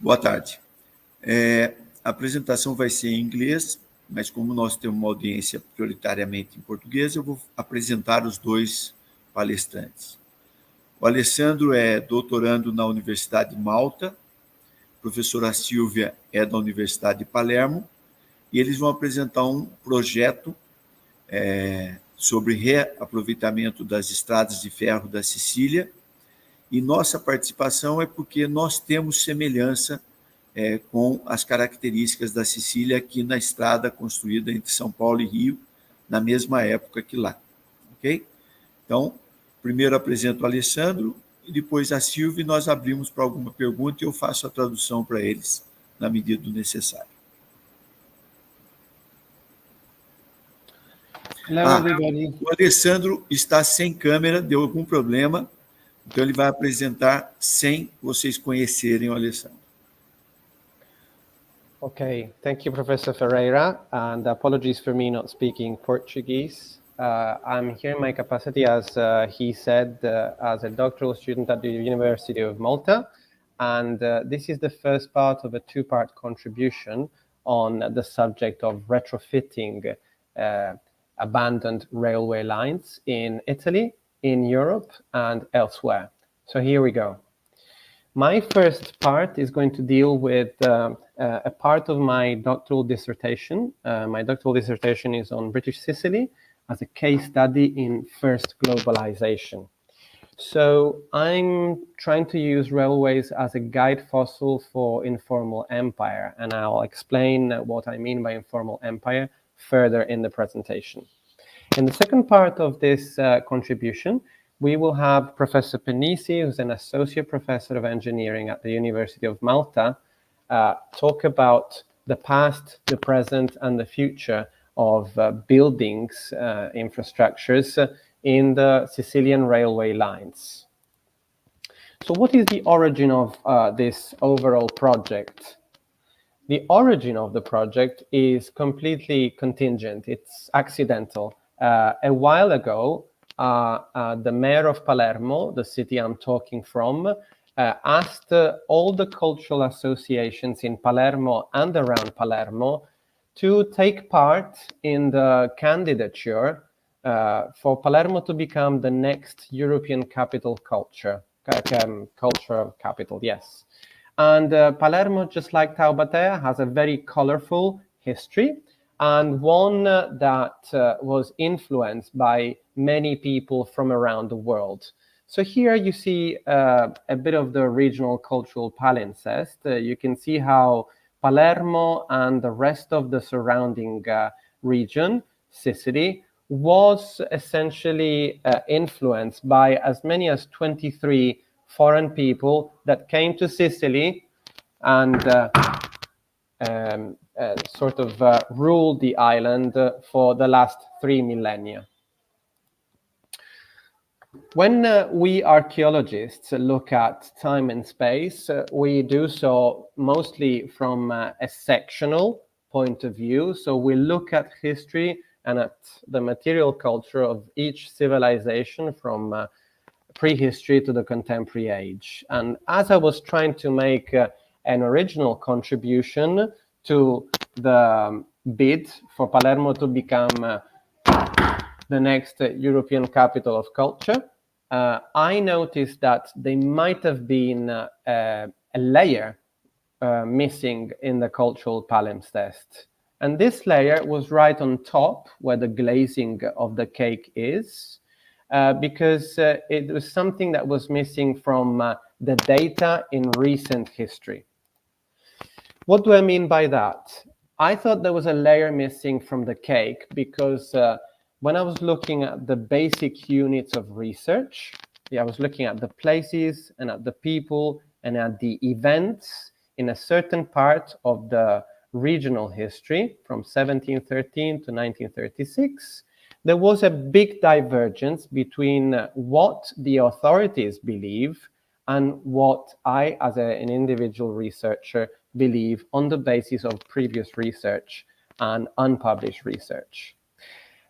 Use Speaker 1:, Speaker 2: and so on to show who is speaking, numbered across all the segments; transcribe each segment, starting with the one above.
Speaker 1: Boa tarde. A apresentação vai ser em inglês, mas como nós temos uma audiência prioritariamente em português, eu vou apresentar os dois palestrantes. O Alessandro é doutorando na Universidade de Malta, a professora Silvia é da Universidade de Palermo, e eles vão apresentar um projeto sobre reaproveitamento das estradas de ferro da Sicília, e nossa participação é porque nós temos semelhança com as características da Sicília aqui na estrada construída entre São Paulo e Rio, na mesma época que lá. Ok? Então, primeiro apresento o Alessandro e depois a Silvia, e nós abrimos para alguma pergunta e eu faço a tradução para eles na medida do necessário. O Alessandro está sem câmera, deu algum problema, então ele vai apresentar sem vocês conhecerem o Alessandro.
Speaker 2: Okay, thank you, Professor Ferreira, and apologies for me not speaking Portuguese. I'm here in my capacity, as he said, as a doctoral student at the University of Malta, and this is the first part of a two-part contribution on the subject of retrofitting abandoned railway lines in Italy, in Europe, and elsewhere. So here we go. My first part is going to deal with a part of my doctoral dissertation. My doctoral dissertation is on British Sicily as a case study in first globalization. So I'm trying to use railways as a guide fossil for informal empire, and I'll explain what I mean by informal empire further in the presentation. In the second part of this contribution, we will have Professor Penisi, who's an associate professor of engineering at the University of Malta, talk about the past, the present, and the future of buildings, infrastructures in the Sicilian railway lines. So what is the origin of this overall project? The origin of the project is completely contingent. It's accidental. A while ago, the mayor of Palermo, the city I'm talking from, asked all the cultural associations in Palermo and around Palermo to take part in the candidature for Palermo to become the next European capital cultural capital, yes. And Palermo, just like Taubaté, has a very colorful history, and one that was influenced by many people from around the world. So here you see a bit of the regional cultural palimpsest. You can see how Palermo and the rest of the surrounding region, Sicily, was essentially influenced by as many as 23 foreign people that came to Sicily and sort of ruled the island for the last 3 millennia. When we archaeologists look at time and space, we do so mostly from a sectional point of view. So we look at history and at the material culture of each civilization from prehistory to the contemporary age. And as I was trying to make an original contribution to the bid for Palermo to become the next European capital of culture, I noticed that there might have been a layer missing in the cultural palimpsest. And this layer was right on top where the glazing of the cake is, because it was something that was missing from the data in recent history. What do I mean by that? I thought there was a layer missing from the cake because when I was looking at the basic units of research, I was looking at the places and at the people and at the events in a certain part of the regional history from 1713 to 1936, there was a big divergence between what the authorities believe and what I, as an individual researcher, believe on the basis of previous research and unpublished research.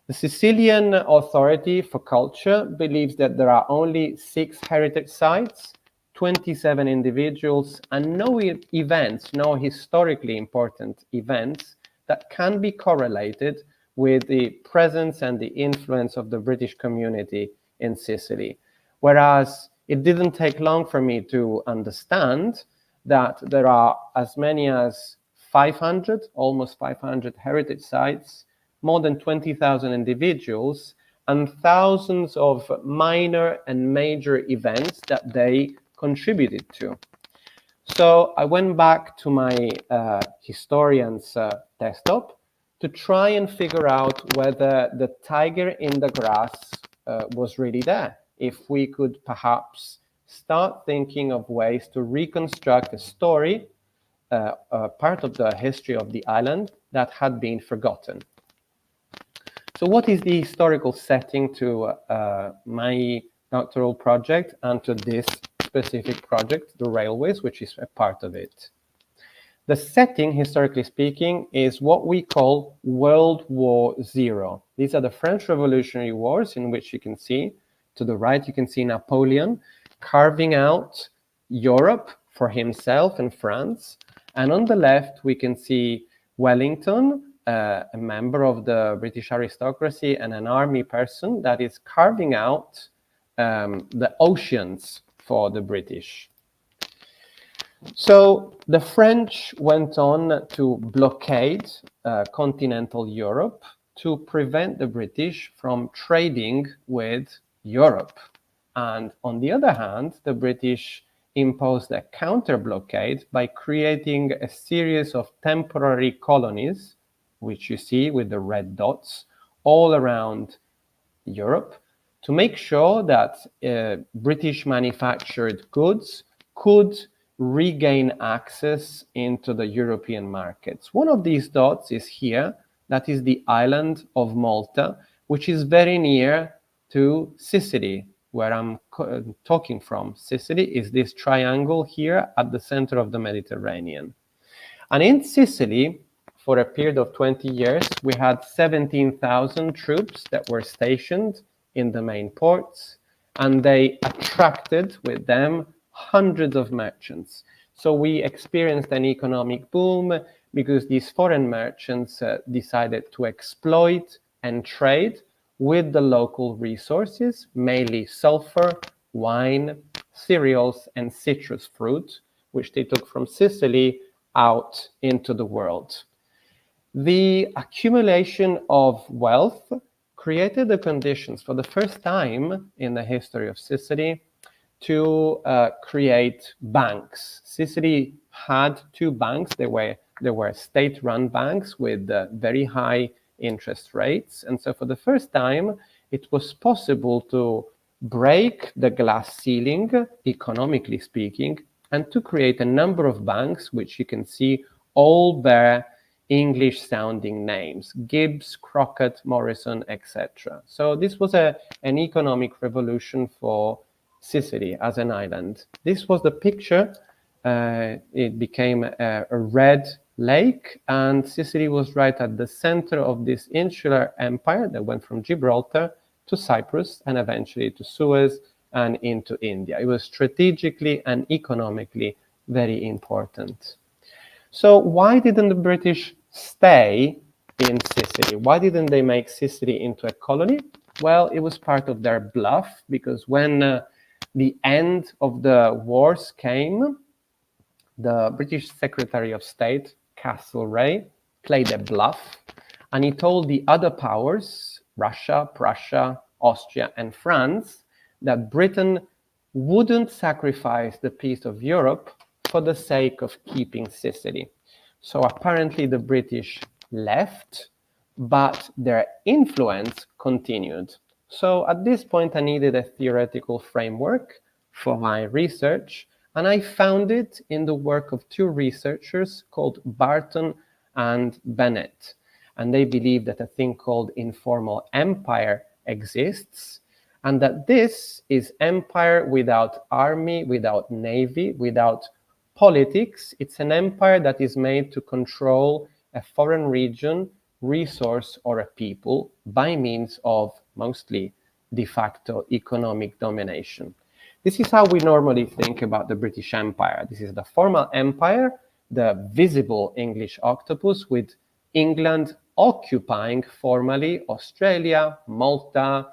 Speaker 2: The Sicilian Authority for Culture believes that there are only 6 heritage sites 27 individuals, and no events, no historically important events that can be correlated with the presence and the influence of the British community in Sicily. Whereas it didn't take long for me to understand that there are as many as 500, almost 500 heritage sites, more than 20,000 individuals, and thousands of minor and major events that they contributed to. So I went back to my historian's desktop to try and figure out whether the tiger in the grass was really there. If we could perhaps start thinking of ways to reconstruct a story, part of the history of the island that had been forgotten. So what is the historical setting to my doctoral project and to this specific project, the railways, which is a part of it? The setting, historically speaking, is what we call World War Zero. These are the French Revolutionary Wars, in which you can see, to the right, you can see Napoleon carving out Europe for himself and France. And on the left, we can see Wellington, a member of the British aristocracy and an army person that is carving out the oceans for the British. So the French went on to blockade continental Europe to prevent the British from trading with Europe. And on the other hand, the British imposed a counter-blockade by creating a series of temporary colonies, which you see with the red dots, all around Europe, to make sure that British manufactured goods could regain access into the European markets. One of these dots is here, that is the island of Malta, which is very near to Sicily, where I'm talking from. Sicily is this triangle here at the center of the Mediterranean. And in Sicily, for a period of 20 years, we had 17,000 troops that were stationed in the main ports, and they attracted with them hundreds of merchants. So we experienced an economic boom because these foreign merchants decided to exploit and trade with the local resources, mainly sulfur, wine, cereals, and citrus fruit, which they took from Sicily out into the world. The accumulation of wealth created the conditions for the first time in the history of Sicily to create banks. Sicily had two banks. They were state-run banks with very high interest rates. And so for the first time, it was possible to break the glass ceiling, economically speaking, and to create a number of banks, which you can see all bear English-sounding names: Gibbs, Crockett, Morrison, etc. So this was an economic revolution for Sicily as an island. This was the picture. It became a red lake, and Sicily was right at the center of this insular empire that went from Gibraltar to Cyprus and eventually to Suez and into India. It was strategically and economically very important. So why didn't the British stay in Sicily? Why didn't they make Sicily into a colony? Well, it was part of their bluff, because when the end of the wars came, the British Secretary of State, Castlereagh, played a bluff, and he told the other powers, Russia, Prussia, Austria, and France, that Britain wouldn't sacrifice the peace of Europe for the sake of keeping Sicily. So apparently the British left, but their influence continued. So at this point, I needed a theoretical framework for my research, and I found it in the work of two researchers called Barton and Bennett. And they believe that a thing called informal empire exists, and that this is empire without army, without navy, without politics. It's an empire that is made to control a foreign region, resource, or a people by means of mostly de facto economic domination. This is how we normally think about the British Empire. This is the formal empire, the visible English octopus, with England occupying formally Australia, Malta,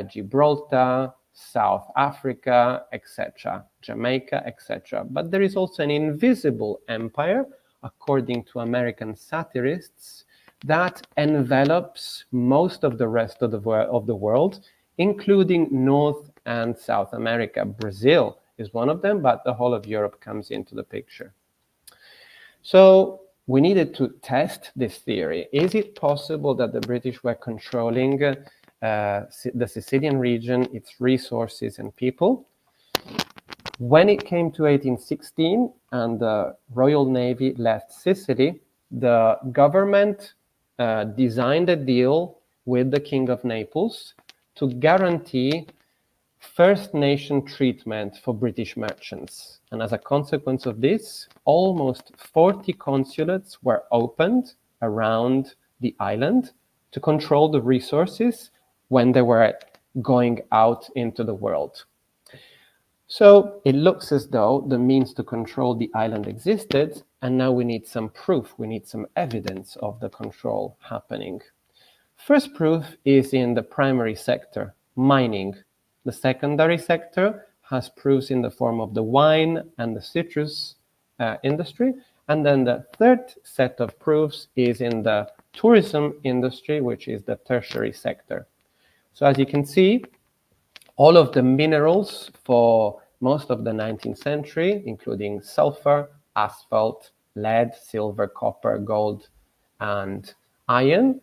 Speaker 2: Gibraltar, South Africa, etc., Jamaica, etc. But there is also an invisible empire, according to American satirists, that envelops most of the rest of the world, including North and South America. Brazil is one of them, but the whole of Europe comes into the picture. So we needed to test this theory. Is it possible that the British were controlling the Sicilian region, its resources and people? When it came to 1816 and the Royal Navy left Sicily, the government designed a deal with the King of Naples to guarantee First Nation treatment for British merchants. And as a consequence of this, almost 40 consulates were opened around the island to control the resources when they were going out into the world. So it looks as though the means to control the island existed, and now we need some proof, we need some evidence of the control happening. First proof is in the primary sector, mining. The secondary sector has proofs in the form of the wine and the citrus industry. And then the third set of proofs is in the tourism industry, which is the tertiary sector. So as you can see, all of the minerals for most of the 19th century, including sulfur, asphalt, lead, silver, copper, gold, and iron,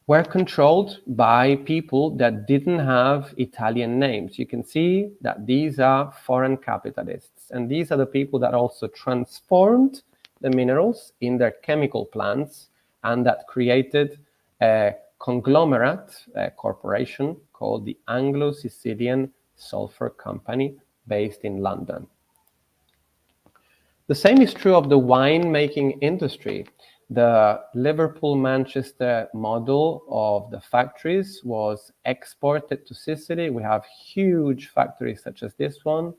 Speaker 2: were controlled by people that didn't have Italian names. You can see that these are foreign capitalists, and these are the people that also transformed the minerals in their chemical plants and that created a conglomerate, a corporation called the Anglo-Sicilian Sulphur Company based in London. The same is true of the wine-making industry. The Liverpool-Manchester model of the factories was exported to Sicily. We have huge factories such as this one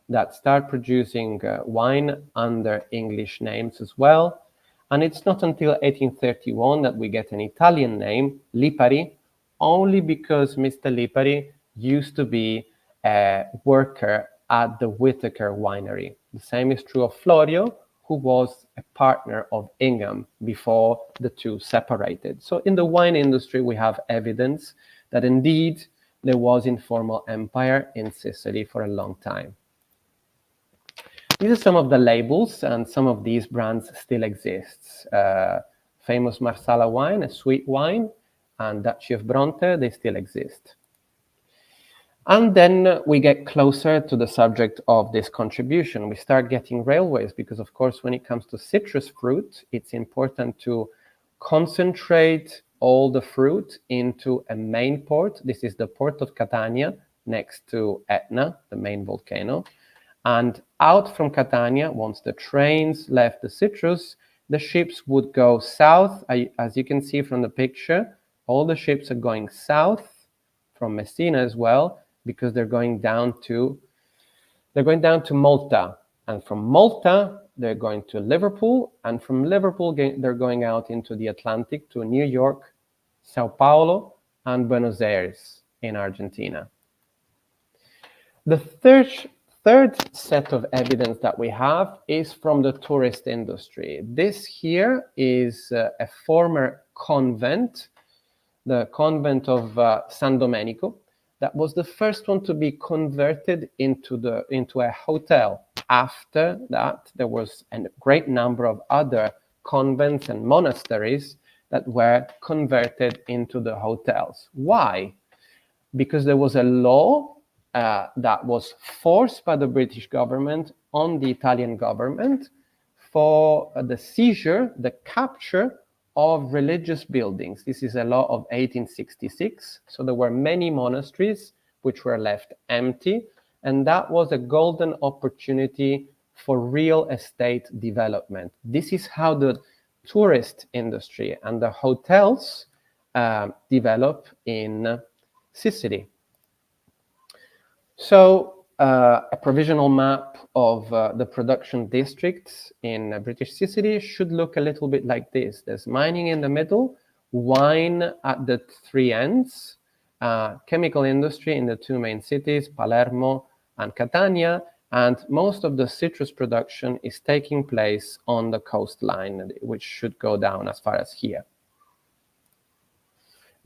Speaker 2: that start producing wine under English names as well. And it's not until 1831 that we get an Italian name, Lipari, only because Mr. Lipari used to be a worker at the Whitaker winery. The same is true of Florio, who was a partner of Ingham before the two separated. So in the wine industry, we have evidence that indeed there was informal empire in Sicily for a long time. These are some of the labels, and some of these brands still exist. Famous Marsala wine, a sweet wine, and Duchy of Bronte, they still exist. And then we get closer to the subject of this contribution. We start getting railways because, of course, when it comes to citrus fruit, it's important to concentrate all the fruit into a main port. This is the port of Catania, next to Etna, the main volcano. And out from Catania, once the trains left the citrus, the ships would go south. As you can see from the picture, all the ships are going south from Messina as well, because they're going down to Malta, and from Malta they're going to Liverpool, and from Liverpool they're going out into the Atlantic to New York, Sao Paulo, and Buenos Aires in Argentina. The third set of evidence that we have is from the tourist industry. This here is a former convent, the convent of San Domenico. That was the first one to be converted into a hotel. After that, there was a great number of other convents and monasteries that were converted into the hotels. Why? Because there was a law that was forced by the British government on the Italian government for the seizure, the capture of religious buildings. This is a law of 1866. So there were many monasteries which were left empty, and that was a golden opportunity for real estate development. This is how the tourist industry and the hotels develop in Sicily. So a provisional map of the production districts in British Sicily should look a little bit like this. There's mining in the middle, wine at the three ends, chemical industry in the two main cities, Palermo and Catania, and most of the citrus production is taking place on the coastline, which should go down as far as here.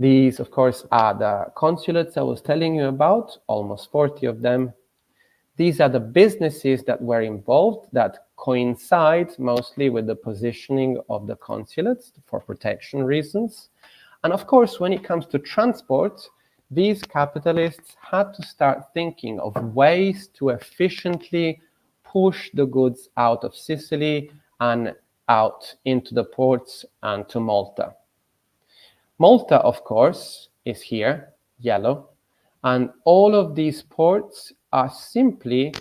Speaker 2: These, of course, are the consulates I was telling you about, almost 40 of them. These are the businesses that were involved that coincide mostly with the positioning of the consulates for protection reasons. And of course, when it comes to transport, these capitalists had to start thinking of ways to efficiently push the goods out of Sicily and out into the ports and to Malta. Malta, of course, is here, yellow, and all of these ports are simply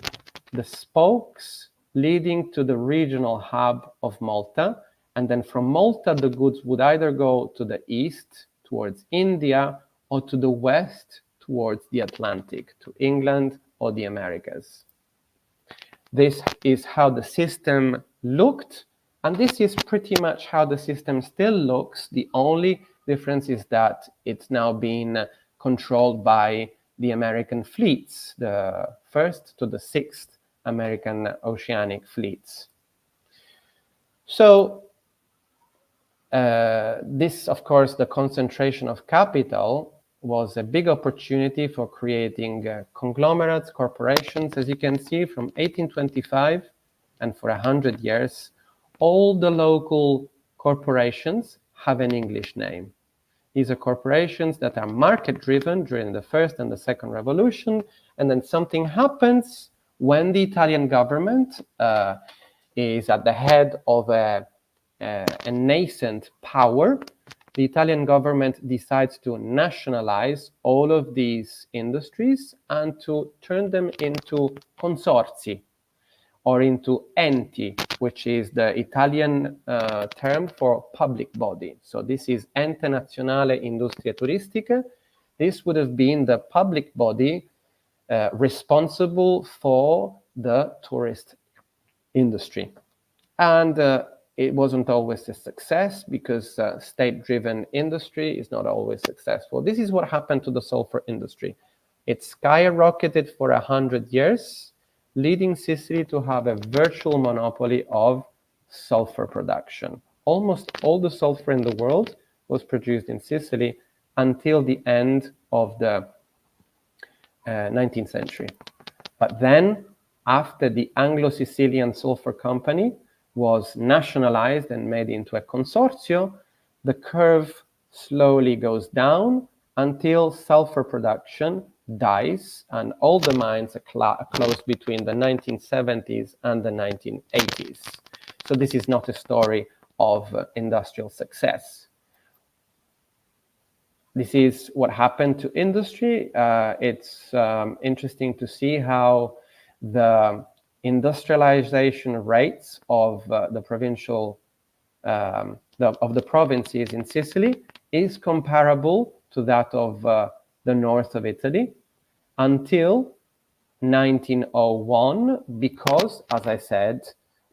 Speaker 2: the spokes leading to the regional hub of Malta. And then from Malta, the goods would either go to the east towards India or to the west towards the Atlantic, to England or the Americas. This is how the system looked, and this is pretty much how the system still looks. The only difference is that it's now being controlled by the American fleets, the 1st to the 6th American oceanic fleets. So this, of course, the concentration of capital was a big opportunity for creating conglomerates, corporations. As you can see, from 1825 and for 100 years, all the local corporations have an English name. These are corporations that are market-driven during the first and the second revolution, and then something happens when the Italian government is at the head of a nascent power. The Italian government decides to nationalize all of these industries and to turn them into consorzi, or into enti, which is the Italian term for public body. So this is Ente Nazionale Industrie Turistiche. This would have been the public body responsible for the tourist industry. And it wasn't always a success because state-driven industry is not always successful. This is what happened to the sulfur industry. It skyrocketed for 100 years, leading Sicily to have a virtual monopoly of sulfur production. Almost all the sulfur in the world was produced in Sicily until the end of the 19th century. But then, after the Anglo-Sicilian Sulfur Company was nationalized and made into a consortio, the curve slowly goes down until sulfur production dies, and all the mines are closed between the 1970s and the 1980s. So this is not a story of industrial success. This is what happened to industry. It's interesting to see how the industrialization rates of the provincial of the provinces in Sicily is comparable to that of the north of Italy until 1901, because, as I said,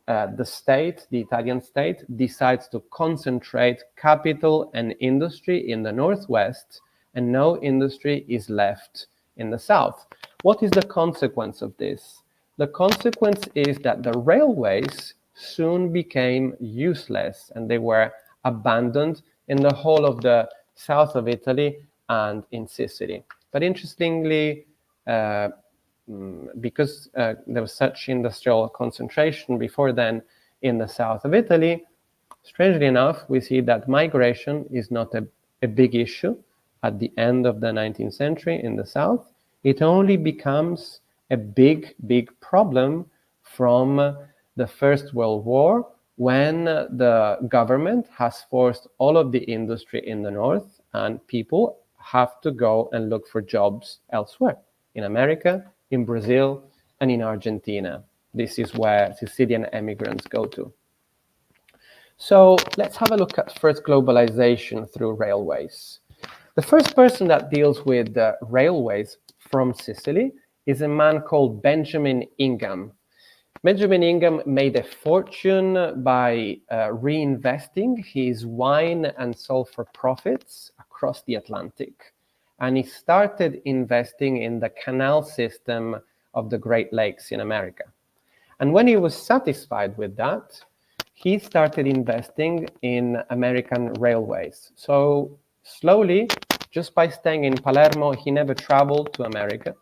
Speaker 2: the Italian state, decides to concentrate capital and industry in the northwest, and no industry is left in the south. What is the consequence of this? The consequence is that the railways soon became useless, and they were abandoned in the whole of the south of Italy and in Sicily. But interestingly, because there was such industrial concentration before then in the south of Italy, strangely enough, we see that migration is not a big issue at the end of the 19th century in the south. It only becomes a big problem from the First World War, when the government has forced all of the industry in the north, and people have to go and look for jobs elsewhere, in America, in Brazil, and in Argentina. This is where Sicilian emigrants go to. So let's have a look at first globalization through railways. The first person that deals with railways from Sicily is a man called Benjamin Ingham. Benjamin Ingham made a fortune by reinvesting his wine and sulfur profits across the Atlantic. And he started investing in the canal system of the Great Lakes in America. And when he was satisfied with that, he started investing in American railways. So slowly, just by staying in Palermo, he never traveled to America.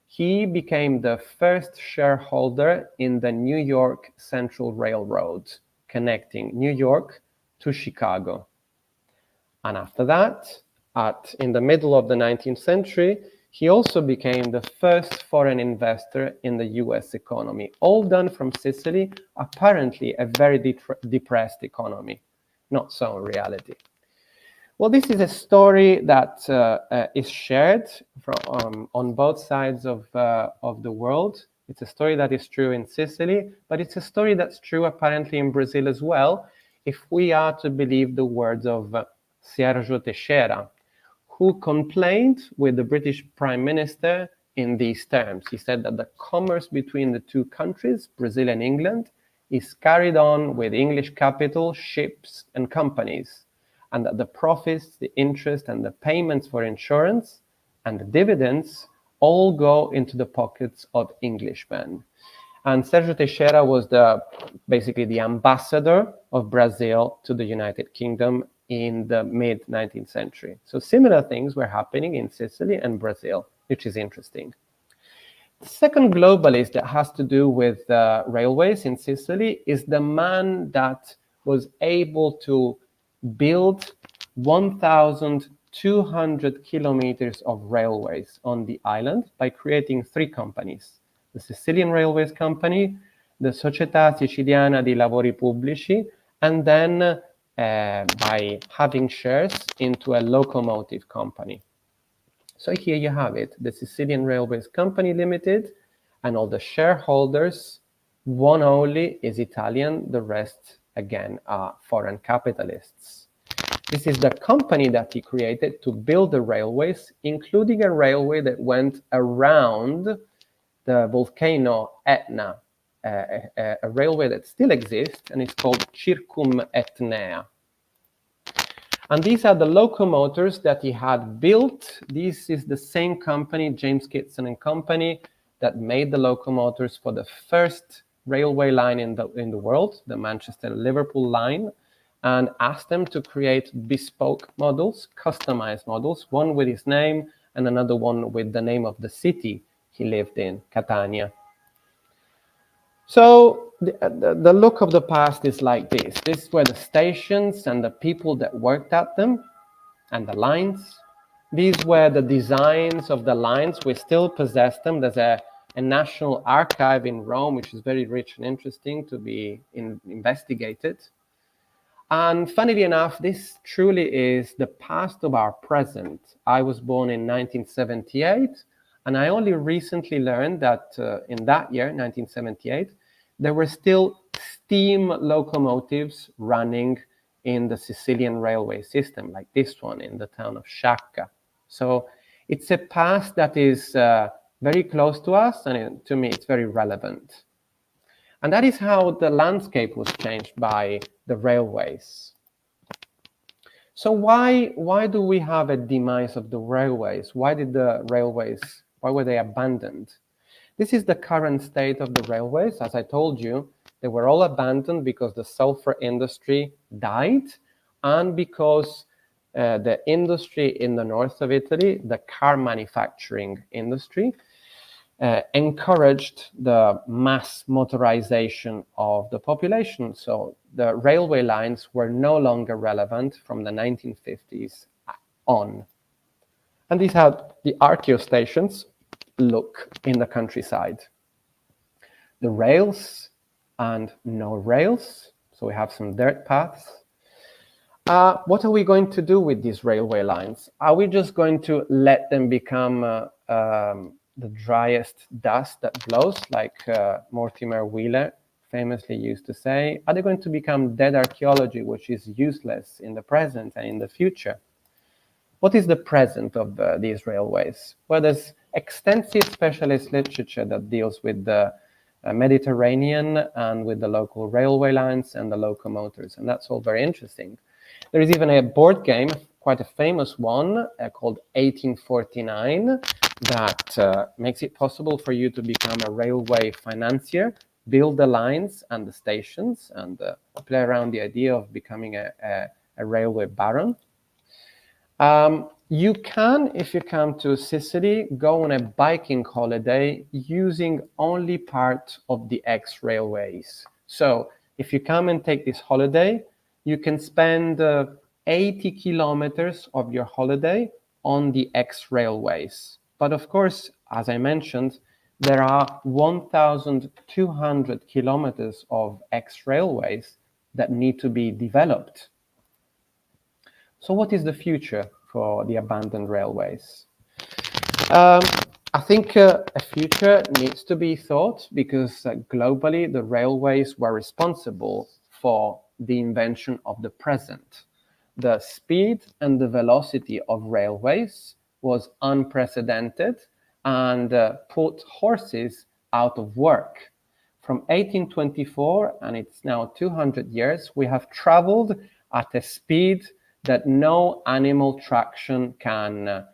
Speaker 2: He became the first shareholder in the New York Central Railroad, connecting New York to Chicago. And after that, in the middle of the 19th century, he also became the first foreign investor in the US economy, all done from Sicily, apparently a very depressed economy. Not so in reality. Well, this is a story that is shared on both sides of the world. It's a story that is true in Sicily, but it's a story that's true apparently in Brazil as well, if we are to believe the words of Sérgio Teixeira, who complained with the British Prime Minister in these terms. He said that the commerce between the two countries, Brazil and England, is carried on with English capital, ships, and companies, and that the profits, the interest, and the payments for insurance and the dividends all go into the pockets of Englishmen. And Sérgio Teixeira was basically the ambassador of Brazil to the United Kingdom in the mid-19th century. So similar things were happening in Sicily and Brazil, which is interesting. The second globalist that has to do with railways in Sicily is the man that was able to build 1,200 kilometers of railways on the island by creating three companies: the Sicilian Railways Company, the Società Siciliana di Lavori Pubblici, and then by having shares into a locomotive company. So here you have it, the Sicilian Railways Company Limited, and all the shareholders, one only is Italian, the rest, again, are foreign capitalists. This is the company that he created to build the railways, including a railway that went around the volcano Etna, a railway that still exists, and it's called Circum Etnea. And these are the locomotors that he had built. This is the same company, James Kitson and Company, that made the locomotors for the first railway line in the world, the Manchester-Liverpool line, and asked them to create bespoke models, customized models, one with his name and another one with the name of the city he lived in, Catania. So the look of the past is like this. This were the stations and the people that worked at them and the lines. These were the designs of the lines. We still possess them. There's a national archive in Rome, which is very rich and interesting to be investigated. And funnily enough, this truly is the past of our present. I was born in 1978, and I only recently learned that in that year, 1978, there were still steam locomotives running in the Sicilian railway system, like this one in the town of Sciacca. So it's a past that is very close to us, and to me, it's very relevant. And that is how the landscape was changed by the railways. So why do we have a demise of the railways? Why were they abandoned? This is the current state of the railways. As I told you, they were all abandoned because the sulfur industry died and because the industry in the north of Italy, the car manufacturing industry, encouraged the mass motorization of the population. So the railway lines were no longer relevant from the 1950s on. And these had the archeo stations look in the countryside. The rails and no rails. So we have some dirt paths. What are we going to do with these railway lines? Are we just going to let them become the driest dust that blows, like Mortimer Wheeler famously used to say? Are they going to become dead archaeology, which is useless in the present and in the future? What is the present of these railways? Well, there's extensive specialist literature that deals with the Mediterranean and with the local railway lines and the locomotors, and that's all very interesting. There is even a board game, quite a famous one, called 1849, that makes it possible for you to become a railway financier, build the lines and the stations, and play around the idea of becoming a railway baron. You can, if you come to Sicily, go on a biking holiday using only part of the X railways. So if you come and take this holiday, you can spend 80 kilometers of your holiday on the X railways. But of course, as I mentioned, there are 1,200 kilometers of X railways that need to be developed. So what is the future for the abandoned railways? I think a future needs to be thought, because globally the railways were responsible for the invention of the present. The speed and the velocity of railways was unprecedented and put horses out of work. From 1824, and it's now 200 years, we have traveled at a speed that no animal traction can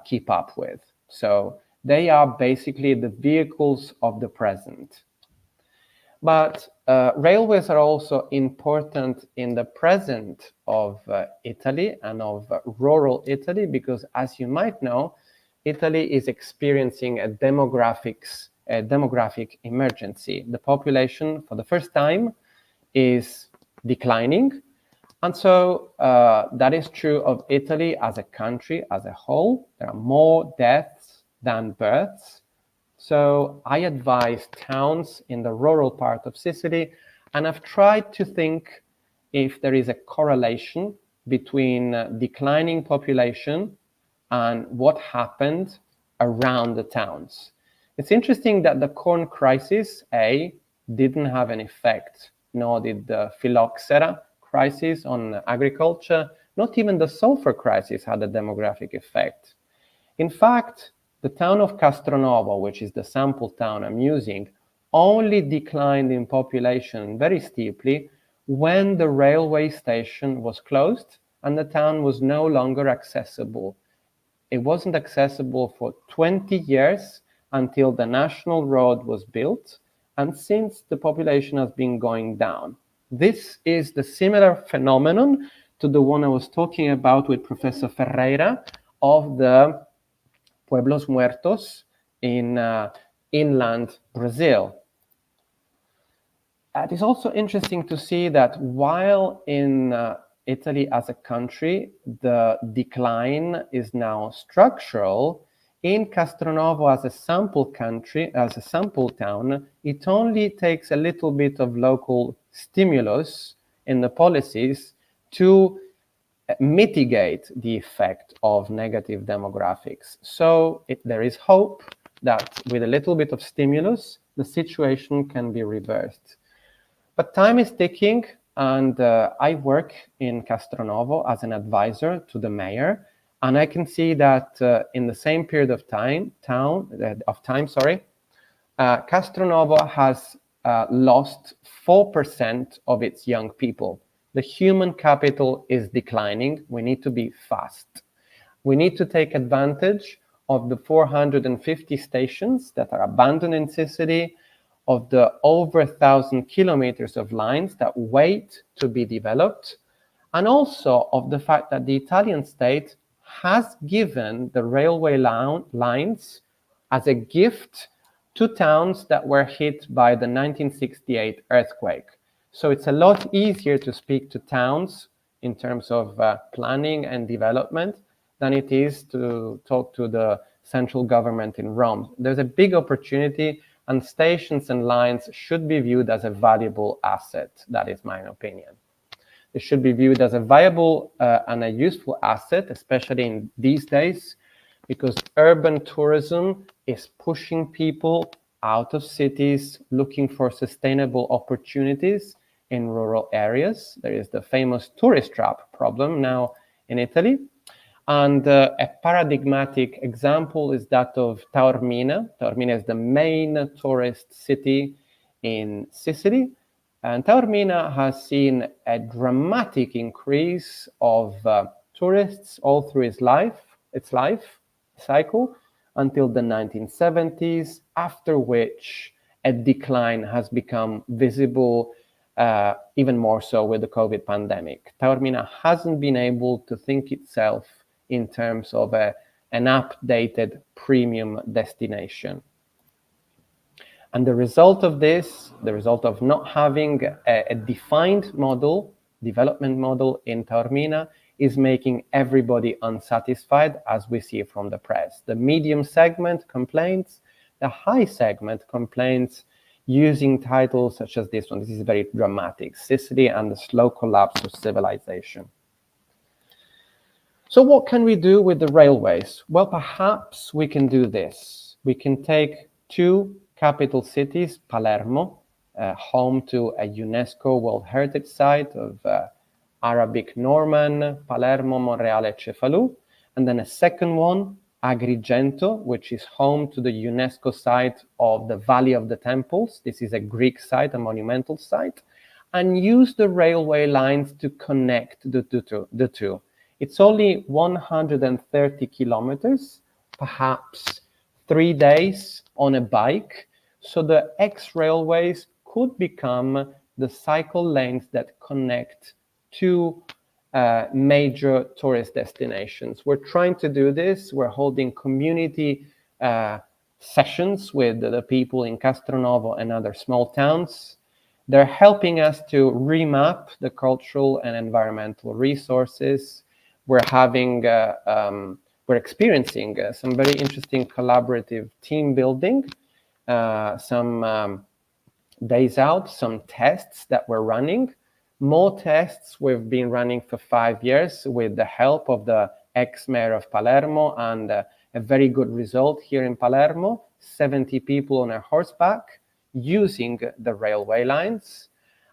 Speaker 2: keep up with. So they are basically the vehicles of the present. But railways are also important in the present of Italy and of rural Italy, because as you might know, Italy is experiencing a demographic emergency. The population, for the first time, is declining. And so that is true of Italy as a country, as a whole. There are more deaths than births. So I advise towns in the rural part of Sicily, and I've tried to think if there is a correlation between declining population and what happened around the towns. It's interesting that the corn crisis, didn't have an effect, nor did the phylloxera crisis on agriculture. Not even the sulfur crisis had a demographic effect. In fact, the town of Castronovo, which is the sample town I'm using, only declined in population very steeply when the railway station was closed and the town was no longer accessible. It wasn't accessible for 20 years until the national road was built, and since the population has been going down. This is the similar phenomenon to the one I was talking about with Professor Ferreira of the Pueblos Muertos in inland Brazil. It is also interesting to see that while in Italy as a country, the decline is now structural, in Castronovo as a sample country, as a sample town, it only takes a little bit of local stimulus in the policies to mitigate the effect of negative demographics. So there is hope that with a little bit of stimulus, the situation can be reversed. But time is ticking, and I work in Castronovo as an advisor to the mayor, and I can see that in the same period of time, Castronovo has lost 4% of its young people. The human capital is declining. We need to be fast. We need to take advantage of the 450 stations that are abandoned in Sicily, of the over 1,000 kilometers of lines that wait to be developed, and also of the fact that the Italian state has given the railway lines as a gift to towns that were hit by the 1968 earthquake. So it's a lot easier to speak to towns in terms of planning and development than it is to talk to the central government in Rome. There's a big opportunity, and stations and lines should be viewed as a valuable asset. That is my opinion. It should be viewed as a viable and a useful asset, especially in these days, because urban tourism is pushing people out of cities looking for sustainable opportunities in rural areas. There is the famous tourist trap problem now in Italy. And a paradigmatic example is that of Taormina. Taormina is the main tourist city in Sicily. And Taormina has seen a dramatic increase of tourists all through its life cycle until the 1970s, after which a decline has become visible, even more so with the COVID pandemic. Taormina hasn't been able to think itself in terms of an updated premium destination. And the result of this, the result of not having a defined model, development model in Taormina, is making everybody unsatisfied, as we see from the press. The medium segment complains, the high segment complains, using titles such as this one. This is very dramatic: Sicily and the slow collapse of civilization. So what can we do with the railways? Well, perhaps we can do this. We can take two capital cities, Palermo, home to a UNESCO World Heritage Site of Arabic Norman, Palermo, Monreale, Cefalù, and then a second one, Agrigento, which is home to the UNESCO site of the Valley of the Temples. This is a Greek site, a monumental site, and use the railway lines to connect the two. It's only 130 kilometers, perhaps 3 days on a bike. So the X-railways could become the cycle lanes that connect two major tourist destinations. We're trying to do this. We're holding community sessions with the people in Castronovo and other small towns. They're helping us to remap the cultural and environmental resources. We're experiencing some very interesting collaborative team building, some days out, some tests that we're running. More tests we've been running for 5 years with the help of the ex-mayor of Palermo, and a very good result here in Palermo, 70 people on a horseback using the railway lines.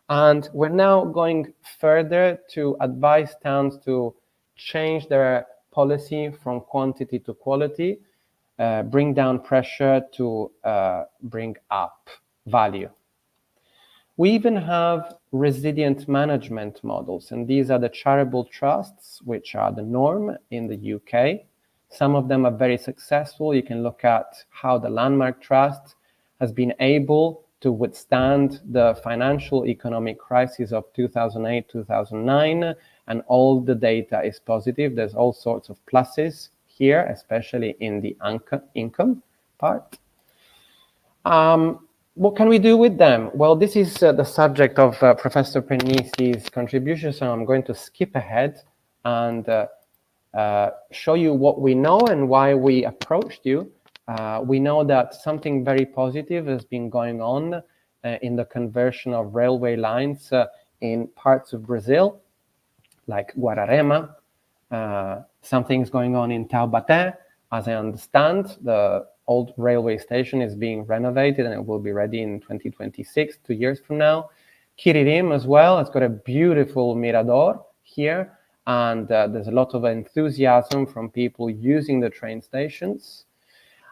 Speaker 2: And we're now going further to advise towns to change their policy from quantity to quality, bring down pressure to bring up value. We even have resilient management models, and these are the charitable trusts, which are the norm in the UK. Some of them are very successful. You can look at how the Landmark Trust has been able to withstand the financial economic crisis of 2008, 2009, and all the data is positive. There's all sorts of pluses here, especially in the income part. What can we do with them? Well, this is the subject of Professor Pennisi's contribution, so I'm going to skip ahead and show you what we know and why we approached you. We know that something very positive has been going on in the conversion of railway lines in parts of Brazil, like Guararema. Something's going on in Taubaté. As I understand, the old railway station is being renovated and it will be ready in 2026, 2 years from now. Kiririm as well has got a beautiful mirador here, and there's a lot of enthusiasm from people using the train stations.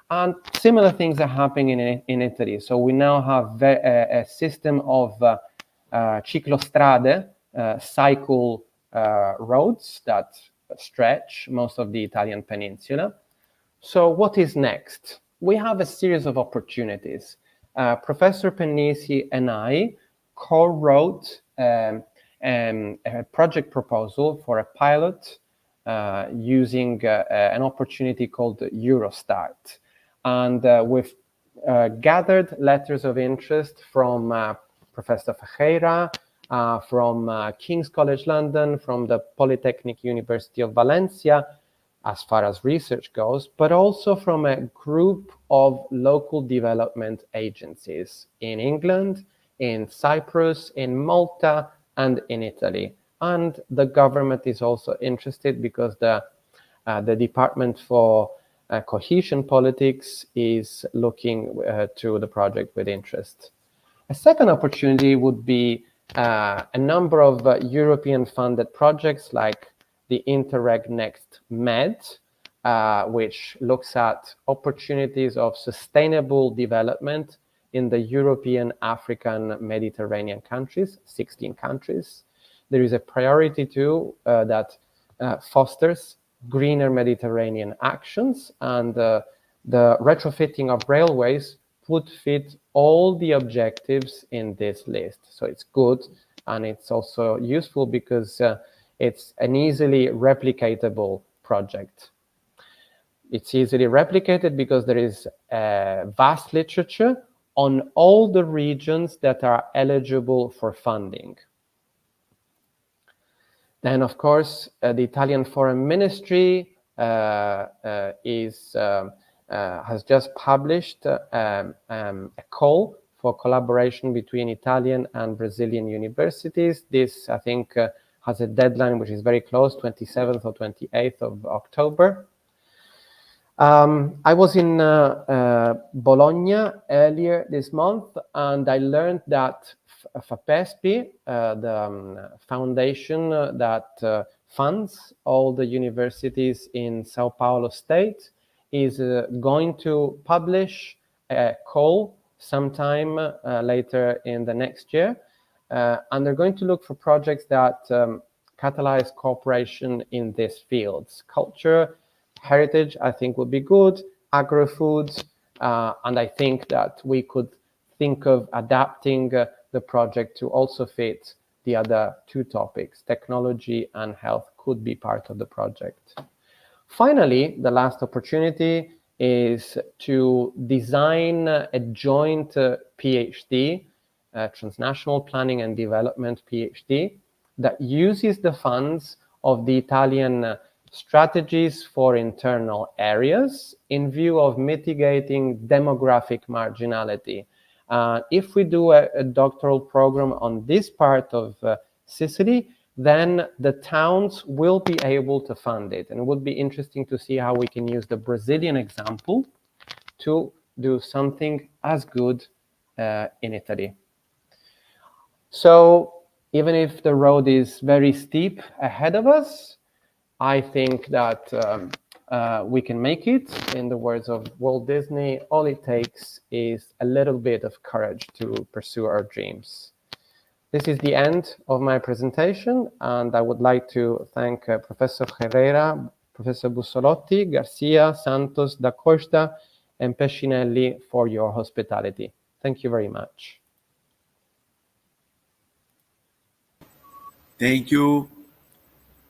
Speaker 2: And similar things are happening in Italy. So we now have a system of ciclostrade, cycle roads that stretch most of the Italian peninsula. So what is next? We have a series of opportunities. Professor Pennisi and I co-wrote a project proposal for a pilot using an opportunity called Eurostart. And we've gathered letters of interest from Professor Ferreira, from King's College London, from the Polytechnic University of Valencia, as far as research goes, but also from a group of local development agencies in England, in Cyprus, in Malta, and in Italy. And the government is also interested because the Department for Cohesion Politics is looking to the project with interest. A second opportunity would be a number of European funded projects like the Interreg Next Med, which looks at opportunities of sustainable development in the European, African, Mediterranean countries, 16 countries. There is a priority too that fosters greener Mediterranean actions, and the retrofitting of railways would fit all the objectives in this list. So it's good, and it's also useful because it's an easily replicatable project. It's easily replicated because there is vast literature on all the regions that are eligible for funding. Then, of course, the Italian Foreign Ministry has just published a call for collaboration between Italian and Brazilian universities. This, I think, has a deadline which is very close, 27th or 28th of October. I was in Bologna earlier this month, and I learned that FAPESP, the foundation that funds all the universities in Sao Paulo state, is going to publish a call sometime later in the next year. And they're going to look for projects that catalyze cooperation in these fields. Culture, heritage, I think would be good, agro-foods, and I think that we could think of adapting the project to also fit the other two topics. Technology and health could be part of the project. Finally, the last opportunity is to design a joint PhD, transnational planning and development PhD, that uses the funds of the Italian strategies for internal areas in view of mitigating demographic marginality. If we do a doctoral program on this part of Sicily, then the towns will be able to fund it. And it would be interesting to see how we can use the Brazilian example to do something as good in Italy. So even if the road is very steep ahead of us, I think that we can make it. In the words of Walt Disney, all it takes is a little bit of courage to pursue our dreams. This is the end of my presentation, and I would like to thank Professor Herrera, Professor Bussolotti, Garcia, Santos, Da Costa, and Pescinelli for your hospitality. Thank you very much.
Speaker 1: Thank you.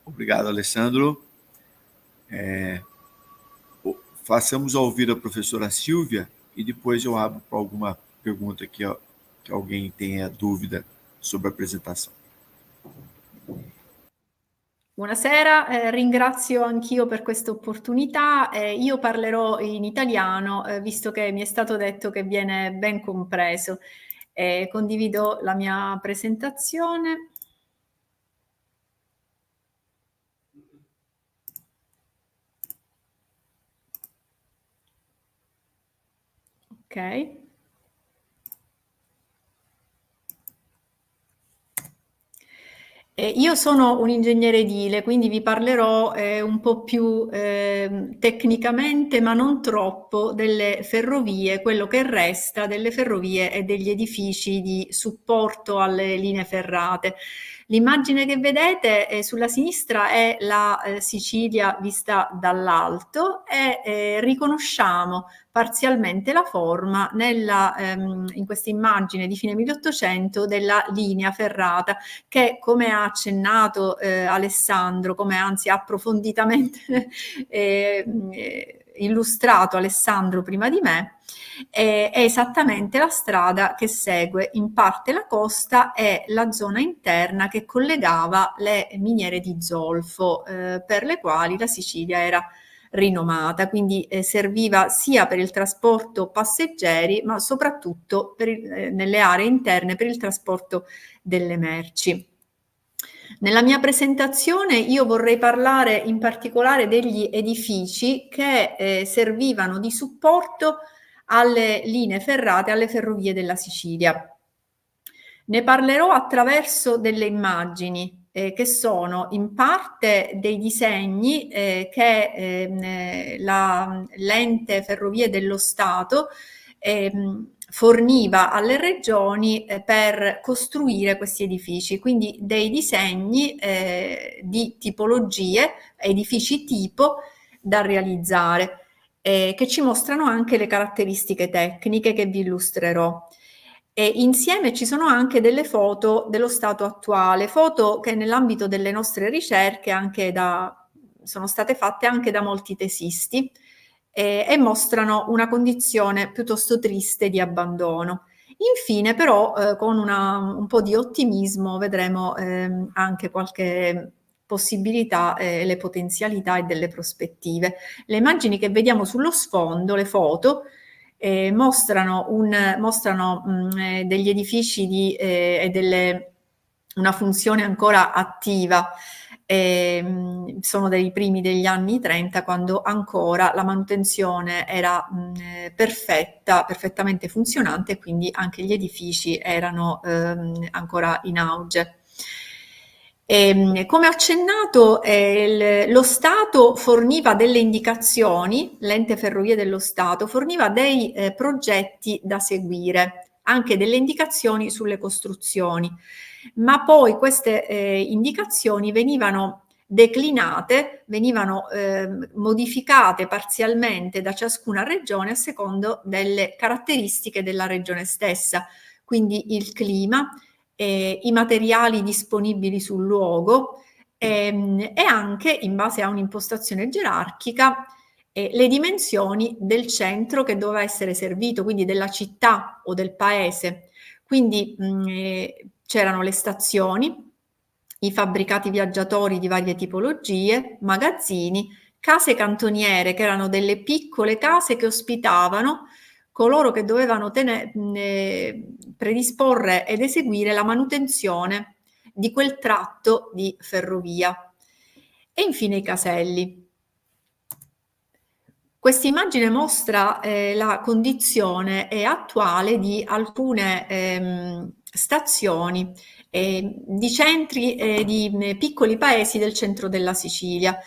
Speaker 1: Obrigado, Alessandro. Façamos ouvir a professora Silvia e depois eu abro para alguma pergunta que alguém tenha dúvida sobre a apresentação.
Speaker 3: Buonasera, ringrazio anch'io per questa opportunità. Io parlerò in italiano, visto che mi è stato detto che viene ben compreso. Condivido la mia presentazione. Ok. Io sono un ingegnere edile, quindi vi parlerò un po' più tecnicamente, ma non troppo, delle ferrovie, quello che resta delle ferrovie e degli edifici di supporto alle linee ferrate. L'immagine che vedete sulla sinistra è la Sicilia vista dall'alto e riconosciamo parzialmente la forma in questa immagine di fine 1800 della linea ferrata che, come ha accennato Alessandro, come anzi ha approfonditamente illustrato Alessandro prima di me, è esattamente la strada che segue in parte la costa e la zona interna che collegava le miniere di zolfo per le quali la Sicilia era rinomata, quindi serviva sia per il trasporto passeggeri ma soprattutto nelle aree interne per il trasporto delle merci. Nella mia presentazione io vorrei parlare in particolare degli edifici che servivano di supporto alle linee ferrate, alle ferrovie della Sicilia. Ne parlerò attraverso delle immagini che sono in parte dei disegni che l'ente Ferrovie dello Stato forniva alle regioni per costruire questi edifici, quindi dei disegni di tipologie, edifici tipo da realizzare, che ci mostrano anche le caratteristiche tecniche che vi illustrerò. E insieme ci sono anche delle foto dello stato attuale, foto che nell'ambito delle nostre ricerche sono state fatte anche da molti tesisti e mostrano una condizione piuttosto triste di abbandono. Infine però con un po' di ottimismo vedremo anche qualche possibilità, le potenzialità e delle prospettive. Le immagini che vediamo sullo sfondo, le foto, mostrano degli edifici e una funzione ancora attiva. Sono dei primi degli anni 30, quando ancora la manutenzione era perfettamente funzionante, e quindi anche gli edifici erano ancora in auge. Come accennato, lo Stato forniva delle indicazioni, l'ente Ferrovie dello Stato forniva dei progetti da seguire, anche delle indicazioni sulle costruzioni, ma poi queste indicazioni venivano declinate, venivano modificate parzialmente da ciascuna regione a secondo delle caratteristiche della regione stessa, quindi il clima, i materiali disponibili sul luogo e anche, in base a un'impostazione gerarchica, le dimensioni del centro che doveva essere servito, quindi della città o del paese. Quindi c'erano le stazioni, i fabbricati viaggiatori di varie tipologie, magazzini, case cantoniere, che erano delle piccole case che ospitavano coloro che dovevano predisporre ed eseguire la manutenzione di quel tratto di ferrovia. E infine i caselli. Questa immagine mostra la condizione attuale di alcune stazioni di centri di piccoli paesi del centro della Sicilia.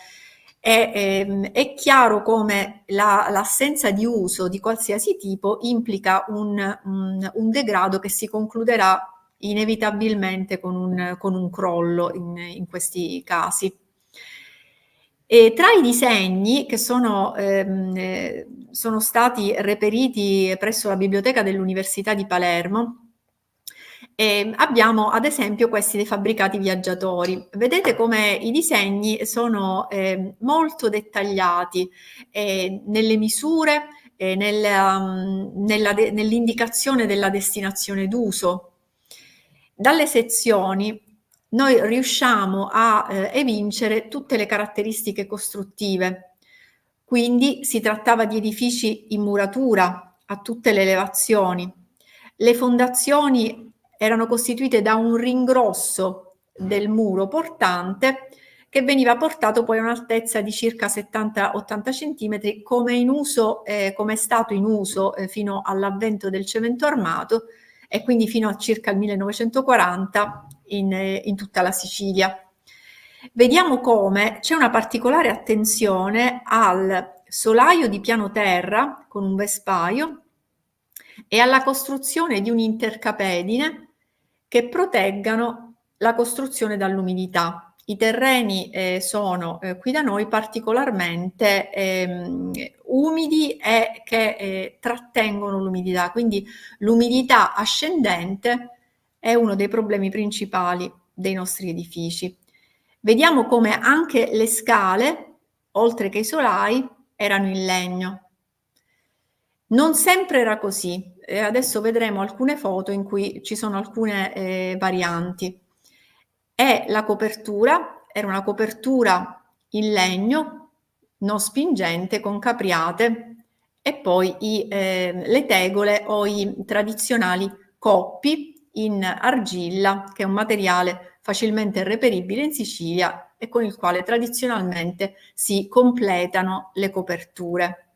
Speaker 3: È chiaro come l'assenza di uso di qualsiasi tipo implica un degrado che si concluderà inevitabilmente con un crollo in questi casi. E tra i disegni che sono stati reperiti presso la biblioteca dell'Università di Palermo, abbiamo ad esempio questi dei fabbricati viaggiatori. Vedete come i disegni sono molto dettagliati nelle misure, nell'indicazione della destinazione d'uso. Dalle sezioni noi riusciamo a evincere tutte le caratteristiche costruttive. Quindi si trattava di edifici in muratura a tutte le elevazioni. Le fondazioni erano costituite da un ringrosso del muro portante che veniva portato poi a un'altezza di circa 70-80 cm, come è stato in uso fino all'avvento del cemento armato e quindi fino a circa il 1940 in tutta la Sicilia. Vediamo come c'è una particolare attenzione al solaio di piano terra con un vespaio e alla costruzione di un'intercapedine che proteggano la costruzione dall'umidità. I terreni sono qui da noi particolarmente umidi e che trattengono l'umidità, quindi l'umidità ascendente è uno dei problemi principali dei nostri edifici. Vediamo come anche le scale, oltre che i solai, erano in legno. Non sempre era così, adesso vedremo alcune foto in cui ci sono alcune varianti. E la copertura era una copertura in legno, non spingente, con capriate, e poi le tegole o i tradizionali coppi in argilla, che è un materiale facilmente reperibile in Sicilia e con il quale tradizionalmente si completano le coperture.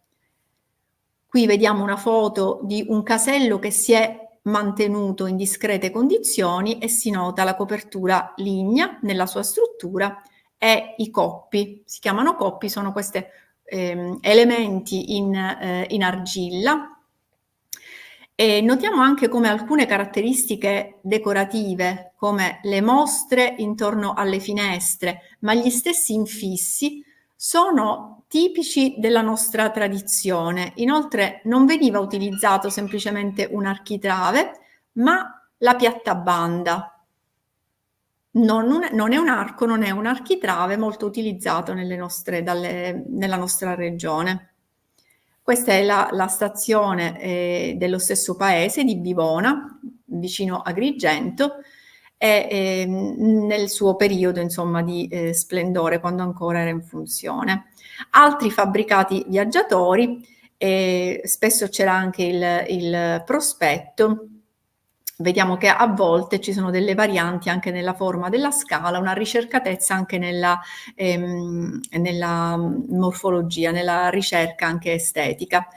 Speaker 3: Qui vediamo una foto di un casello che si è mantenuto in discrete condizioni e si nota la copertura lignea nella sua struttura e i coppi. Si chiamano coppi, sono questi elementi in argilla. E notiamo anche come alcune caratteristiche decorative, come le mostre intorno alle finestre, ma gli stessi infissi, sono tipici della nostra tradizione. Inoltre non veniva utilizzato semplicemente un architrave, ma la piattabanda. Non è un arco, non è un architrave molto utilizzato nella nostra regione. Questa è la stazione dello stesso paese di Bivona, vicino Agrigento, nel suo periodo, insomma, di splendore, quando ancora era in funzione. Altri fabbricati viaggiatori, spesso c'era anche il prospetto. Vediamo che a volte ci sono delle varianti anche nella forma della scala, una ricercatezza anche nella morfologia, nella ricerca anche estetica.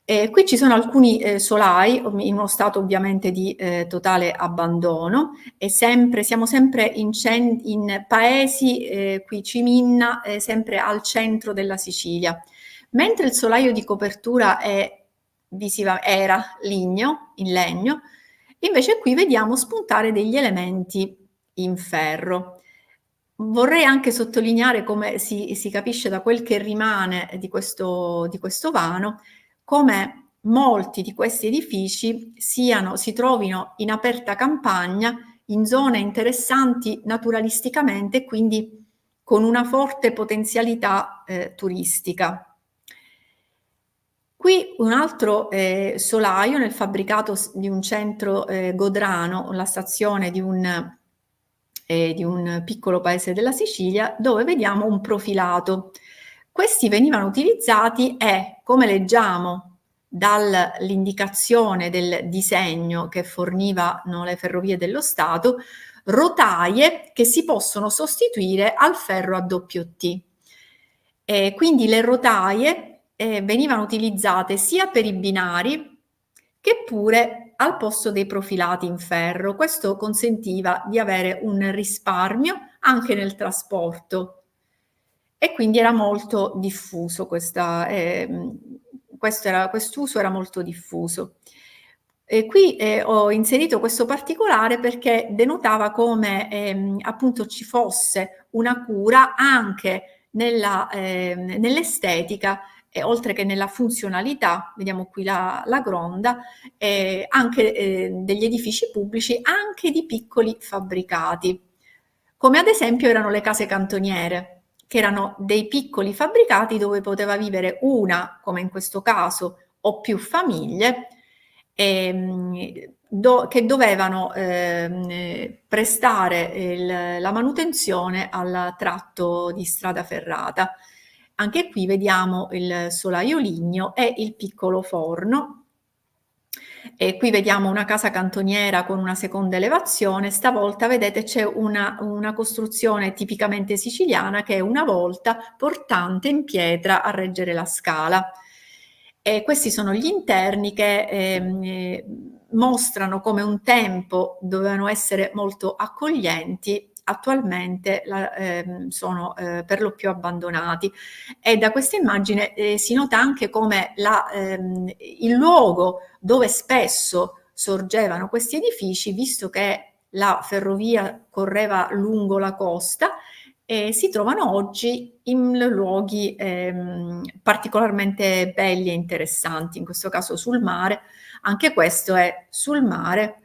Speaker 3: Qui ci sono alcuni solai in uno stato ovviamente di totale abbandono e siamo sempre in paesi, qui Ciminna, sempre al centro della Sicilia. Mentre il solaio di copertura era in legno, invece qui vediamo spuntare degli elementi in ferro. Vorrei anche sottolineare come si capisce da quel che rimane di questo vano, come molti di questi edifici si trovino in aperta campagna, in zone interessanti naturalisticamente e quindi con una forte potenzialità turistica. Qui un altro solaio nel fabbricato di un centro godrano, la stazione di un piccolo paese della Sicilia, dove vediamo un profilato. Questi venivano utilizzati come leggiamo dall'indicazione del disegno che fornivano le ferrovie dello Stato, rotaie che si possono sostituire al ferro a doppio T. Quindi le rotaie venivano utilizzate sia per i binari che pure al posto dei profilati in ferro. Questo consentiva di avere un risparmio anche nel trasporto e quindi era molto diffuso, quest'uso era molto diffuso. Qui ho inserito questo particolare perché denotava come appunto ci fosse una cura anche nell'estetica, oltre che nella funzionalità, vediamo qui la gronda, anche degli edifici pubblici, anche di piccoli fabbricati, come ad esempio erano le case cantoniere, che erano dei piccoli fabbricati dove poteva vivere una, come in questo caso, o più famiglie, che dovevano prestare la manutenzione al tratto di strada ferrata. Anche qui vediamo il solaio ligneo e il piccolo forno. E qui vediamo una casa cantoniera con una seconda elevazione. Stavolta, vedete, c'è una costruzione tipicamente siciliana che è una volta portante in pietra a reggere la scala. E questi sono gli interni che mostrano come un tempo dovevano essere molto accoglienti, attualmente sono per lo più abbandonati. E da questa immagine si nota anche come il luogo dove spesso sorgevano questi edifici, visto che la ferrovia correva lungo la costa, si trovano oggi in luoghi particolarmente belli e interessanti, in questo caso sul mare. Anche questo è sul mare,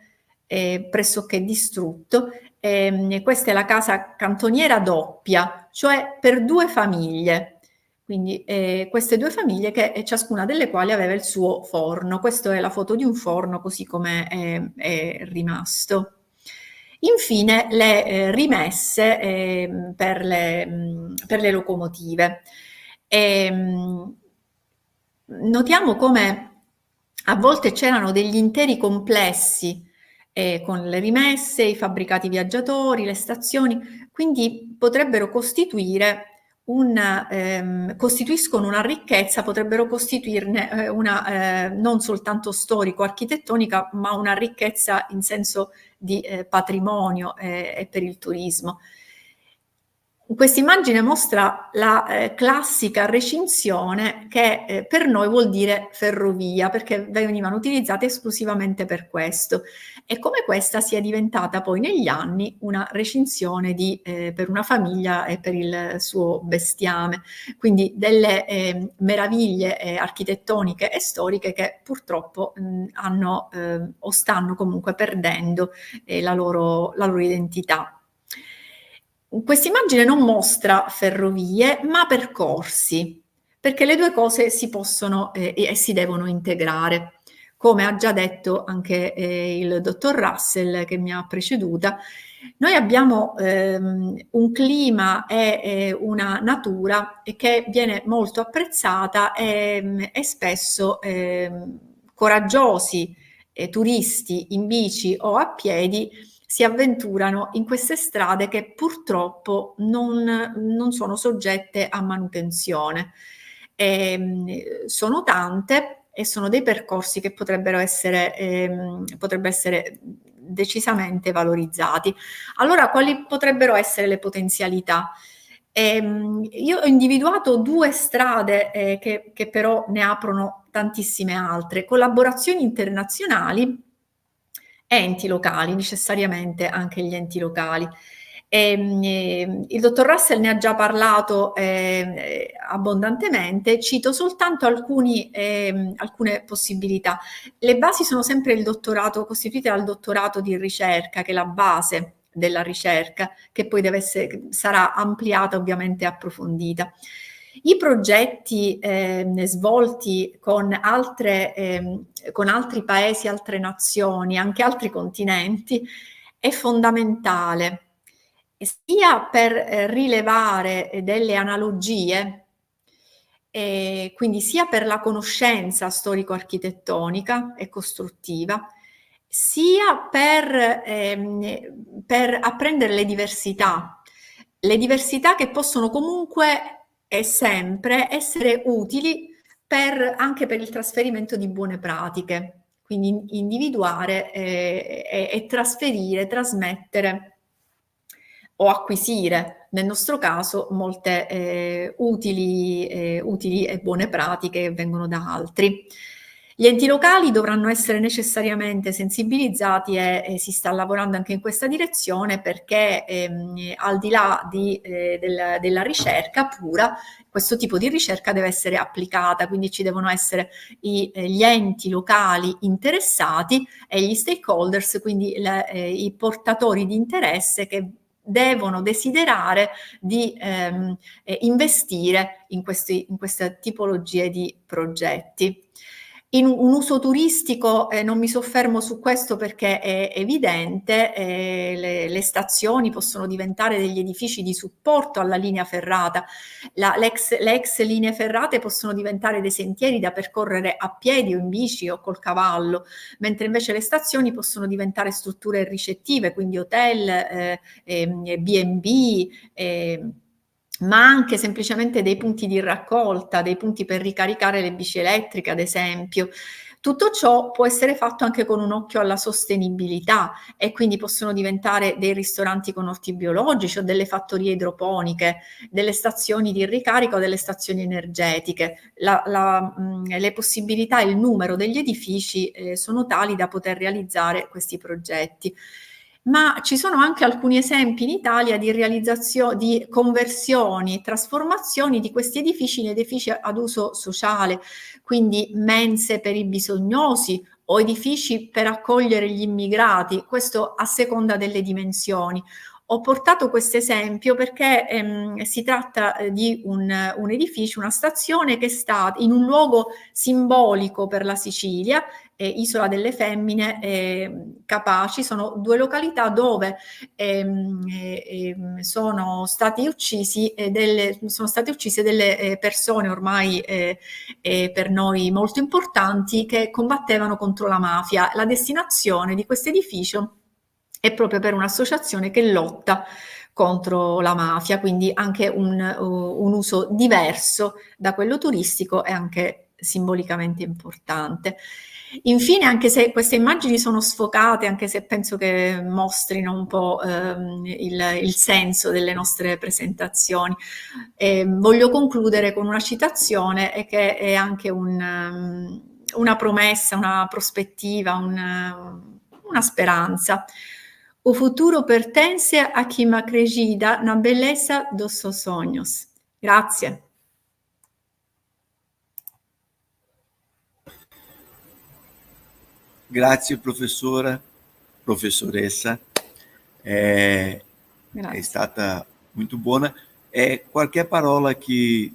Speaker 3: pressoché distrutto. Questa è la casa cantoniera doppia, cioè per 2 famiglie. Quindi queste 2 famiglie, ciascuna delle quali aveva il suo forno. Questa è la foto di un forno così come è rimasto. Infine le rimesse per le locomotive. Notiamo come a volte c'erano degli interi complessi con le rimesse, i fabbricati viaggiatori, le stazioni, quindi potrebbero costituire costituiscono una ricchezza, potrebbero costituirne una non soltanto storico-architettonica, ma una ricchezza in senso di patrimonio e per il turismo. Questa immagine mostra la classica recinzione che per noi vuol dire ferrovia, perché venivano utilizzate esclusivamente per questo, e come questa sia diventata poi negli anni una recinzione per una famiglia e per il suo bestiame, quindi delle meraviglie architettoniche e storiche che purtroppo hanno o stanno comunque perdendo la loro identità. Questa immagine non mostra ferrovie, ma percorsi, perché le due cose si possono e si devono integrare. Come ha già detto anche il dottor Russell che mi ha preceduta, noi abbiamo un clima e una natura che viene molto apprezzata e spesso coraggiosi turisti in bici o a piedi si avventurano in queste strade che purtroppo non sono soggette a manutenzione. Sono tante e sono dei percorsi che potrebbero essere decisamente valorizzati. Allora, quali potrebbero essere le potenzialità? Io ho individuato due strade che però ne aprono tantissime altre: collaborazioni internazionali, enti locali, necessariamente anche gli enti locali. Il dottor Russell ne ha già parlato abbondantemente, cito soltanto alcune possibilità. Le basi sono sempre il dottorato, costituite dal dottorato di ricerca, che è la base della ricerca, che poi sarà ampliata, ovviamente approfondita. I progetti svolti con altri paesi, altre nazioni, anche altri continenti, è fondamentale sia per rilevare delle analogie, quindi sia per la conoscenza storico-architettonica e costruttiva, sia per apprendere le diversità che possono comunque e sempre essere utili anche per il trasferimento di buone pratiche, quindi individuare e trasmettere o acquisire, nel nostro caso, molte utili e buone pratiche che vengono da altri. Gli enti locali dovranno essere necessariamente sensibilizzati e si sta lavorando anche in questa direzione, perché al di là della ricerca pura, questo tipo di ricerca deve essere applicata, quindi ci devono essere gli enti locali interessati e gli stakeholders, quindi i portatori di interesse che devono desiderare di investire in queste tipologie di progetti. In un uso turistico non mi soffermo su questo perché è evidente, le stazioni possono diventare degli edifici di supporto alla linea ferrata, le ex linee ferrate possono diventare dei sentieri da percorrere a piedi o in bici o col cavallo, mentre invece le stazioni possono diventare strutture ricettive, quindi hotel, B&B, ma anche semplicemente dei punti di raccolta, dei punti per ricaricare le bici elettriche, ad esempio. Tutto ciò può essere fatto anche con un occhio alla sostenibilità, e quindi possono diventare dei ristoranti con orti biologici o delle fattorie idroponiche, delle stazioni di ricarica o delle stazioni energetiche. Le possibilità e il numero degli edifici sono tali da poter realizzare questi progetti. Ma ci sono anche alcuni esempi in Italia di realizzazione, di conversioni, trasformazioni di questi edifici in edifici ad uso sociale, quindi mense per i bisognosi o edifici per accogliere gli immigrati, questo a seconda delle dimensioni. Ho portato questo esempio perché si tratta di un edificio, una stazione che sta in un luogo simbolico per la Sicilia, Isola delle Femmine, Capaci. Sono due località dove sono state uccise delle persone ormai per noi molto importanti, che combattevano contro la mafia. La destinazione di questo edificio è proprio per un'associazione che lotta contro la mafia, quindi anche un uso diverso da quello turistico è anche simbolicamente importante. Infine, anche se queste immagini sono sfocate, anche se penso che mostrino un po' il senso delle nostre presentazioni, voglio concludere con una citazione che è anche una promessa, una prospettiva, una speranza. O futuro pertence a chi acredita na bellezza dos seus sonhos. Grazie.
Speaker 1: Grazie, professoressa. È stata muito buona. Qualquer parola che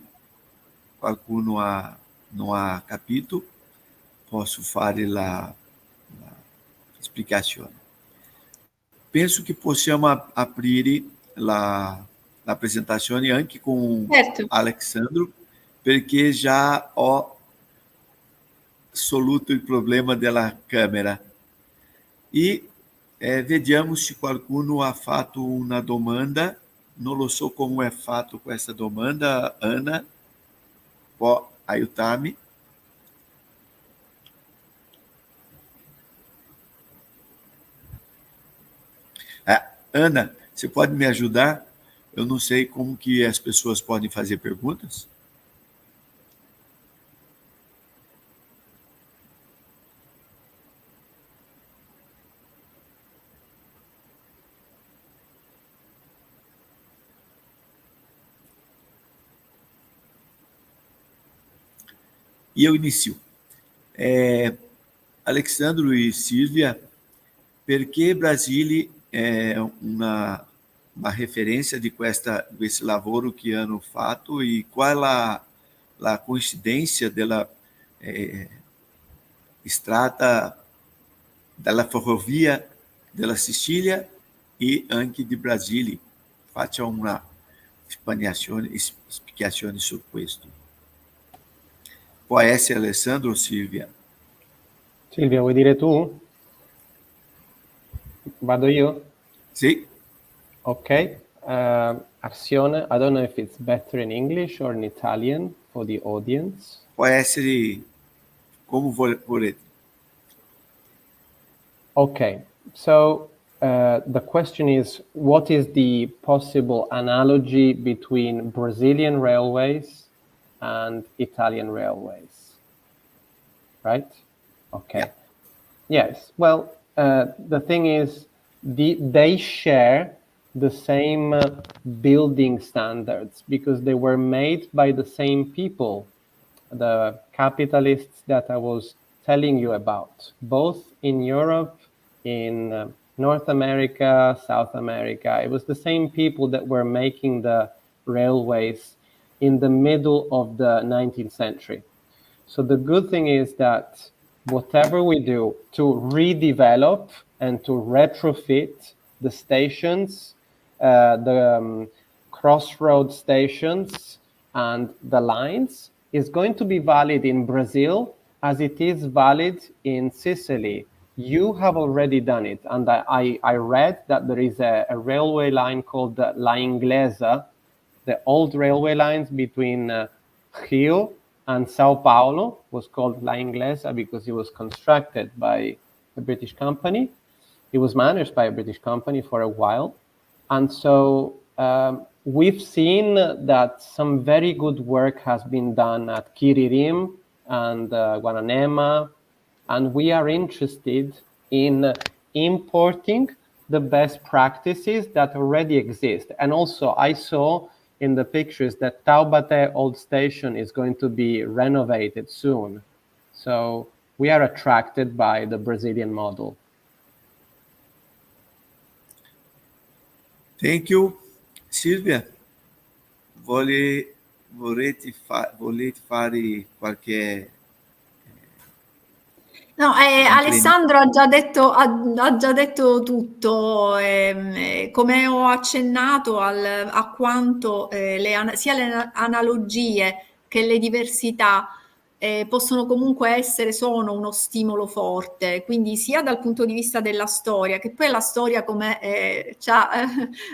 Speaker 1: qualcuno non ha capito, posso fare la explicazione. Penso che possiamo aprire la presentazione anche con Alexandro, perché già ho soluto il problema della câmera. E vediamo se qualcuno ha fatto una domanda. Non lo so come è fatto questa domanda. Ana, può aiutarmi? Ana, você pode me ajudar? Eu não sei como que as pessoas podem fazer perguntas. E eu inicio. Alexandro e Silvia, perché Brasile è una referência di questo lavoro che hanno fatto e qual è la coincidência della strada della ferrovia della Sicilia e anche di Brasile. Faccia una spiegazione su questo. Può essere Alessandro o Silvia?
Speaker 2: Silvia, vuoi dire tu? Vado io?
Speaker 1: Sì.
Speaker 2: Ok. Azione, I don't know if it's better in English or in Italian for the audience.
Speaker 1: Può essere come volete.
Speaker 2: Okay, so the question is, what is the possible analogy between Brazilian railways and Italian railways? Right? Okay.
Speaker 1: Yeah.
Speaker 2: Yes, well, the thing is, they share the same building standards because they were made by the same people, the capitalists that I was telling you about, both in Europe, in North America, South America. It was the same people that were making the railways in the middle of the 19th century. So the good thing is that whatever we do to redevelop and to retrofit the stations, the crossroad stations and the lines is going to be valid in Brazil as it is valid in Sicily. You have already done it. And I read that there is a railway line called the La Inglesa, the old railway lines between Rio and Sao Paulo was called La Inglesa because it was constructed by a British company. It was managed by a British company for a while. And so we've seen that some very good work has been done at Kiririm and Guananema, and we are interested in importing the best practices that already exist. And also I saw in the pictures that Taubaté old station is going to be renovated soon. So we are attracted by the Brazilian model.
Speaker 1: Thank you. Silvia, volete fare qualche...
Speaker 3: No, Alessandro ha già detto tutto, come ho accennato a quanto sia le analogie che le diversità possono comunque essere, sono uno stimolo forte, quindi sia dal punto di vista della storia, che poi la storia, come ci ha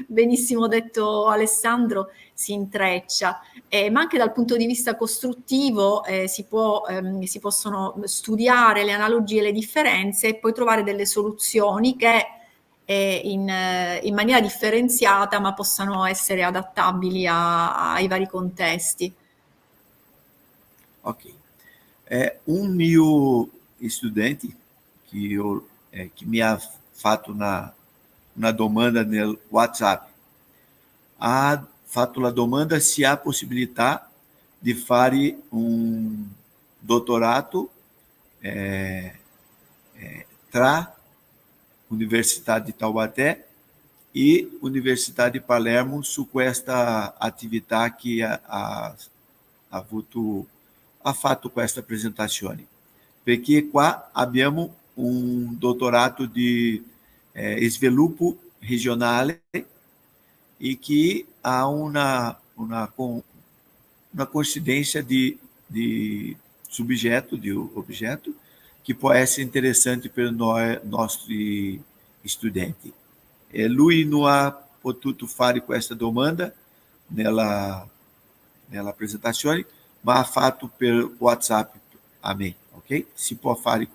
Speaker 3: benissimo detto Alessandro, si intreccia, ma anche dal punto di vista costruttivo si possono studiare le analogie e le differenze e poi trovare delle soluzioni che in maniera differenziata ma possano essere adattabili ai vari contesti.
Speaker 1: Ok. Um mio estudante que me ha fatto una domanda no WhatsApp, ha fatto la domanda se há possibilità di fare um doutorato tra Universidade de Taubaté e Universidade de Palermo su questa attività che ha fatto questa presentazione. Perché qua abbiamo un dottorato di sviluppo regionale e que há uma coincidência de subjeto, de objeto, que pode ser interessante para o nosso estudante. Lui não ha potuto fare questa domanda nella presentazione, ma ha fatto per WhatsApp a me, ok? Si può fare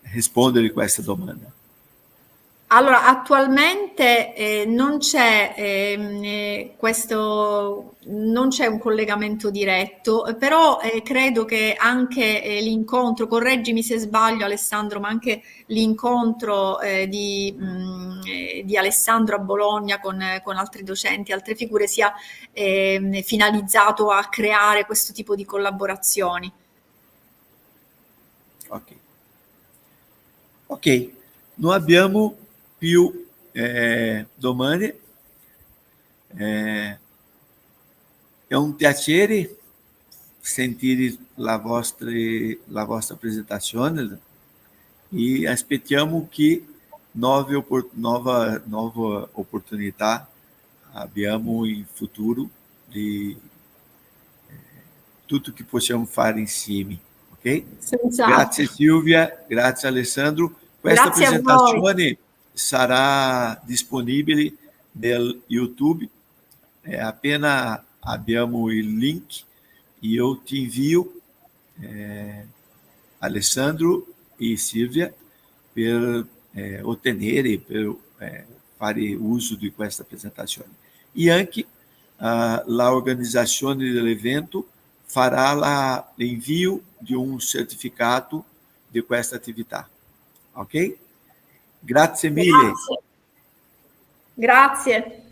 Speaker 1: rispondere questa domanda.
Speaker 3: Allora, attualmente non c'è non c'è un collegamento diretto, però credo che anche l'incontro, correggimi se sbaglio Alessandro, ma anche l'incontro di Alessandro a Bologna con altri docenti, altre figure, sia finalizzato a creare questo tipo di collaborazioni.
Speaker 1: Ok. Non abbiamo più domande. È un piacere sentire la vostra presentazione e aspettiamo che nuove opportunità abbiamo in futuro di tutto che possiamo fare insieme, ok?
Speaker 3: Senz'altro.
Speaker 1: Grazie Silvia, grazie Alessandro. Questa
Speaker 3: Grazie a voi.
Speaker 1: presentazione sarà disponibile nel YouTube. Appena abbiamo il link, io ti invio, Alessandro e Silvia, per ottenere, per fare uso di questa presentazione. E anche la organizzazione dell'evento farà l'invio di un certificato di questa attività. Ok? Grazie mille.
Speaker 3: Grazie. Grazie.